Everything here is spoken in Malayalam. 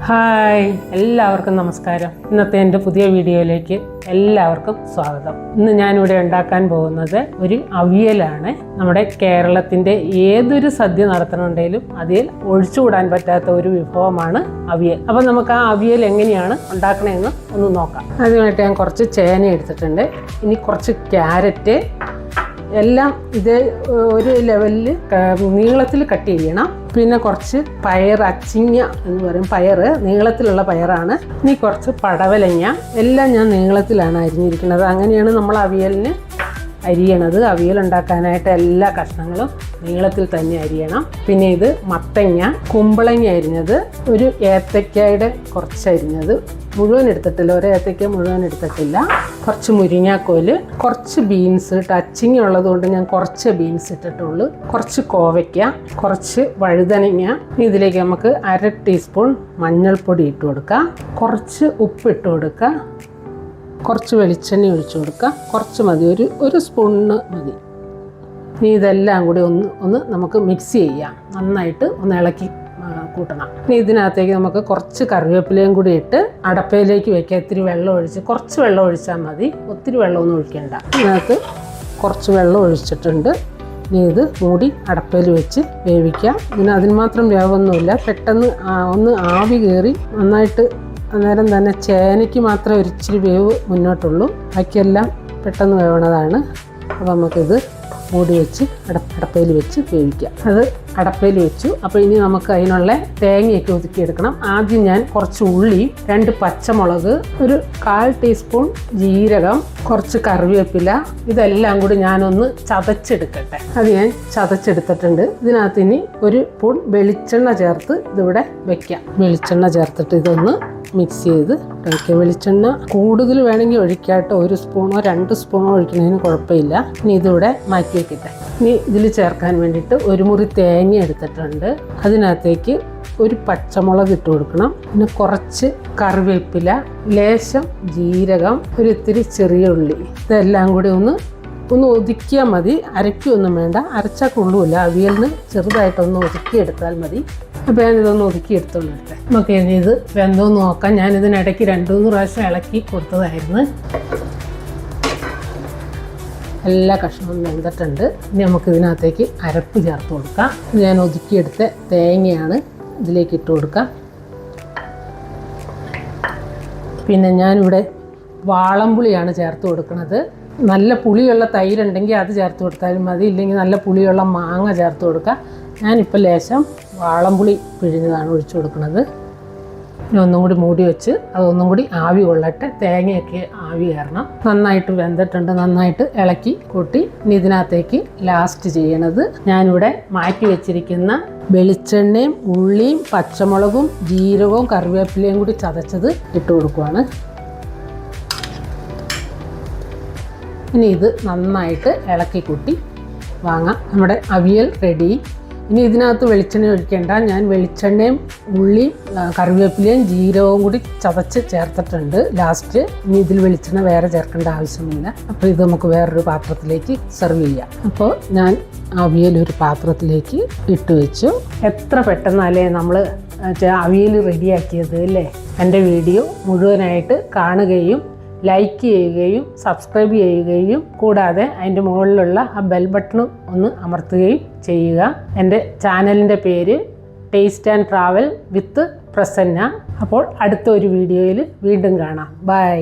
ഹായ്, എല്ലാവർക്കും നമസ്കാരം. ഇന്നത്തെ എൻ്റെ പുതിയ വീഡിയോയിലേക്ക് എല്ലാവർക്കും സ്വാഗതം. ഇന്ന് ഞാനിവിടെ ഉണ്ടാക്കാൻ പോകുന്നത് ഒരു അവിയലാണ്. നമ്മുടെ കേരളത്തിൻ്റെ ഏതൊരു സദ്യ നടത്തണമെങ്കിലും അതിൽ ഒഴിച്ചുകൂടാൻ പറ്റാത്ത ഒരു വിഭവമാണ് അവിയൽ. അപ്പം നമുക്ക് ആ അവിയൽ എങ്ങനെയാണ് ഉണ്ടാക്കണമെന്ന് ഒന്ന് നോക്കാം. ആദ്യമായിട്ട് ഞാൻ കുറച്ച് ചേന എടുത്തിട്ടുണ്ട്. ഇനി കുറച്ച് ക്യാരറ്റ് എല്ലാം ഇത് ഒരു ലെവലിൽ നീളത്തിൽ കട്ട് ചെയ്യണം. പിന്നെ കുറച്ച് പയർ, അച്ചിങ്ങ എന്ന് പറയും, പയർ നീളത്തിലുള്ള പയറാണ്. ഇനി കുറച്ച് പടവലങ്ങ, എല്ലാം ഞാൻ നീളത്തിലാണ് അരിഞ്ഞിരിക്കുന്നത്. അങ്ങനെയാണ് നമ്മൾ അവിയലിന് അരിയണത്. അവിയൽ ഉണ്ടാക്കാനായിട്ട് എല്ലാ കഷ്ണങ്ങളും നീളത്തിൽ തന്നെ അരിയണം. പിന്നെ ഇത് മത്തങ്ങ, കുമ്പളങ്ങ അരിഞ്ഞത്, ഒരു ഏത്തയ്ക്കയുടെ കുറച്ച് അരിഞ്ഞത്, മുഴുവൻ എടുത്തിട്ടില്ല, ഒരു ഏത്തയ്ക്ക മുഴുവൻ എടുത്തിട്ടില്ല. കുറച്ച് മുരിങ്ങാക്കോല്, കുറച്ച് ബീൻസ് ഇട്ട്, അച്ചിങ്ങ ഉള്ളത് കൊണ്ട് ഞാൻ കുറച്ച് ബീൻസ് ഇട്ടിട്ടുള്ളൂ. കുറച്ച് കോവയ്ക്ക, കുറച്ച് വഴുതനങ്ങ. ഇതിലേക്ക് നമുക്ക് 1/2 ടീസ്പൂൺ മഞ്ഞൾപ്പൊടി ഇട്ട് കൊടുക്കാം. കുറച്ച് ഉപ്പ് ഇട്ട് കൊടുക്കുക. കുറച്ച് വെളിച്ചെണ്ണ ഒഴിച്ചു കൊടുക്കുക. കുറച്ച് മതി, ഒരു സ്പൂണിന് മതി. ഇനി ഇതെല്ലാം കൂടി ഒന്ന് നമുക്ക് മിക്സ് ചെയ്യാം. നന്നായിട്ട് ഒന്ന് ഇളക്കി കൂട്ടണം. ഇനി ഇതിനകത്തേക്ക് നമുക്ക് കുറച്ച് കറിവേപ്പിലയും കൂടി ഇട്ട് അടപ്പയിലേക്ക് വയ്ക്കുക. ഇത്തിരി വെള്ളം ഒഴിച്ച്, കുറച്ച് വെള്ളം ഒഴിച്ചാൽ മതി, ഒത്തിരി വെള്ളമൊന്നും ഒഴിക്കേണ്ട. ഇതിനകത്ത് കുറച്ച് വെള്ളം ഒഴിച്ചിട്ടുണ്ട്. ഇനി ഇത് മൂടി അടപ്പയിൽ വെച്ച് വേവിക്കാം. ഇതിന് അതിന് മാത്രം വേവൊന്നുമില്ല, പെട്ടെന്ന് ഒന്ന് ആവി കയറി നന്നായിട്ട് അന്നേരം തന്നെ ചേനയ്ക്ക് മാത്രമേ ഒരിച്ചിരി വേവ് മുന്നോട്ടുള്ളൂ, ബാക്കിയെല്ലാം പെട്ടെന്ന് വേവണതാണ്. അപ്പോൾ നമുക്കിത് മൂടി വെച്ച് അടപ്പയിൽ വെച്ച് വേവിക്കാം. അത് അടപ്പയിൽ വെച്ചു. അപ്പോൾ ഇനി നമുക്ക് അതിനുള്ള തേങ്ങയൊക്കെ ഒതുക്കിയെടുക്കണം. ആദ്യം ഞാൻ കുറച്ച് ഉള്ളി, 2 പച്ചമുളക്, ഒരു 1/4 ടീസ്പൂൺ ജീരകം, കുറച്ച് കറിവേപ്പില, ഇതെല്ലാം കൂടി ഞാനൊന്ന് ചതച്ചെടുക്കട്ടെ. അത് ഞാൻ ചതച്ചെടുത്തിട്ടുണ്ട്. ഇതിനകത്ത് ഇനി ഒരു സ്പൂൺ വെളിച്ചെണ്ണ ചേർത്ത് ഇതിവിടെ വെക്കാം. വെളിച്ചെണ്ണ ചേർത്തിട്ട് ഇതൊന്ന് മിക്സ് ചെയ്ത് ഒഴിക്കുക. വെളിച്ചെണ്ണ കൂടുതൽ വേണമെങ്കിൽ ഒഴിക്കാട്ടോ, 1 സ്പൂണോ 2 സ്പൂണോ ഒഴിക്കുന്നതിന് കുഴപ്പമില്ല. ഇനി ഇതിവിടെ മാറ്റി വയ്ക്കട്ടെ. ഇനി ഇതിൽ ചേർക്കാൻ വേണ്ടിയിട്ട് ഒരു മുറി തേങ്ങ എടുത്തിട്ടുണ്ട്. അതിനകത്തേക്ക് ഒരു പച്ചമുളക് ഇട്ട് കൊടുക്കണം. പിന്നെ കുറച്ച് കറിവേപ്പില, ലേശം ജീരകം, ഒരു ഇത്തിരി ചെറിയ ഉള്ളി, ഇതെല്ലാം കൂടി ഒന്ന് ഒതുക്കിയാൽ മതി. അരയ്ക്കൊന്നും വേണ്ട, അരച്ചാൽ കൊള്ളുമില്ല. അവിയലിന് ചെറുതായിട്ടൊന്ന് ഒതുക്കിയെടുത്താൽ മതി. അപ്പോൾ ഞാനിതൊന്ന് ഒതുക്കിയെടുത്തോണ്ടിട്ടെ. നമുക്ക് ഇനി ഇത് വെന്തോന്ന് നോക്കാം. ഞാനിതിനിടയ്ക്ക് 2-3 പ്രാവശ്യം ഇളക്കി കൊടുത്തതായിരുന്നു. എല്ലാ കഷ്ണവും വെന്തിട്ടുണ്ട്. ഇനി നമുക്ക് ഇതിനകത്തേക്ക് അരപ്പ് ചേർത്ത് കൊടുക്കാം. ഞാൻ ഒതുക്കിയെടുത്ത തേങ്ങയാണ് ഇതിലേക്ക് ഇട്ട് കൊടുക്കാം. പിന്നെ ഞാനിവിടെ വാളംപുളിയാണ് ചേർത്ത് കൊടുക്കുന്നത്. നല്ല പുളിയുള്ള തൈരുണ്ടെങ്കിൽ അത് ചേർത്ത് കൊടുത്താലും മതി, ഇല്ലെങ്കിൽ നല്ല പുളിയുള്ള മാങ്ങ ചേർത്ത് കൊടുക്കുക. ഞാനിപ്പോൾ ലേശം വാളംപുളി പിഴിഞ്ഞതാണ് ഒഴിച്ചു കൊടുക്കുന്നത്. ഇനി ഒന്നും കൂടി മൂടി വെച്ച് അതൊന്നും കൂടി ആവി കൊള്ളട്ടെ. തേങ്ങയൊക്കെ ആവി കയറണം. നന്നായിട്ട് വെന്തിട്ടുണ്ട്, നന്നായിട്ട് ഇളക്കി കൂട്ടി. ഇനി ഇതിനകത്തേക്ക് ലാസ്റ്റ് ചെയ്യണത് ഞാനിവിടെ മാറ്റി വെച്ചിരിക്കുന്ന വെളിച്ചെണ്ണയും ഉള്ളിയും പച്ചമുളകും ജീരകവും കറിവേപ്പിലയും കൂടി ചതച്ചത് ഇട്ട് കൊടുക്കുവാണ്. ഇനി ഇത് നന്നായിട്ട് ഇളക്കി കൂട്ടി വാങ്ങാം. നമ്മുടെ അവിയൽ റെഡി. ഇനി ഇതിനകത്ത് വെളിച്ചെണ്ണ ഒഴിക്കേണ്ട. ഞാൻ വെളിച്ചെണ്ണയും ഉള്ളിയും കറിവേപ്പിലയും ജീരകവും കൂടി ചതച്ച് ചേർത്തിട്ടുണ്ട് ലാസ്റ്റ്. ഇനി ഇതിൽ വെളിച്ചെണ്ണ വേറെ ചേർക്കേണ്ട ആവശ്യമില്ല. അപ്പോൾ ഇത് നമുക്ക് വേറൊരു പാത്രത്തിലേക്ക് സെർവ് ചെയ്യാം. അപ്പോൾ ഞാൻ അവിയൽ ഒരു പാത്രത്തിലേക്ക് ഇട്ട് വെച്ചു. എത്ര പെട്ടെന്നല്ലേ നമ്മൾ അവിയൽ റെഡിയാക്കിയത് അല്ലേ. എൻ്റെ വീഡിയോ മുഴുവനായിട്ട് കാണുകയും ലൈക്ക് ചെയ്യുകയും സബ്സ്ക്രൈബ് ചെയ്യുകയും കൂടാതെ അതിൻ്റെ മുകളിലുള്ള ആ ബെൽ ബട്ടണും ഒന്ന് അമർത്തുകയും ചെയ്യുക. എൻ്റെ ചാനലിൻ്റെ പേര് taste and travel with Prasanna. അപ്പോൾ അടുത്ത ഒരു വീഡിയോയിൽ വീണ്ടും കാണാം. ബൈ.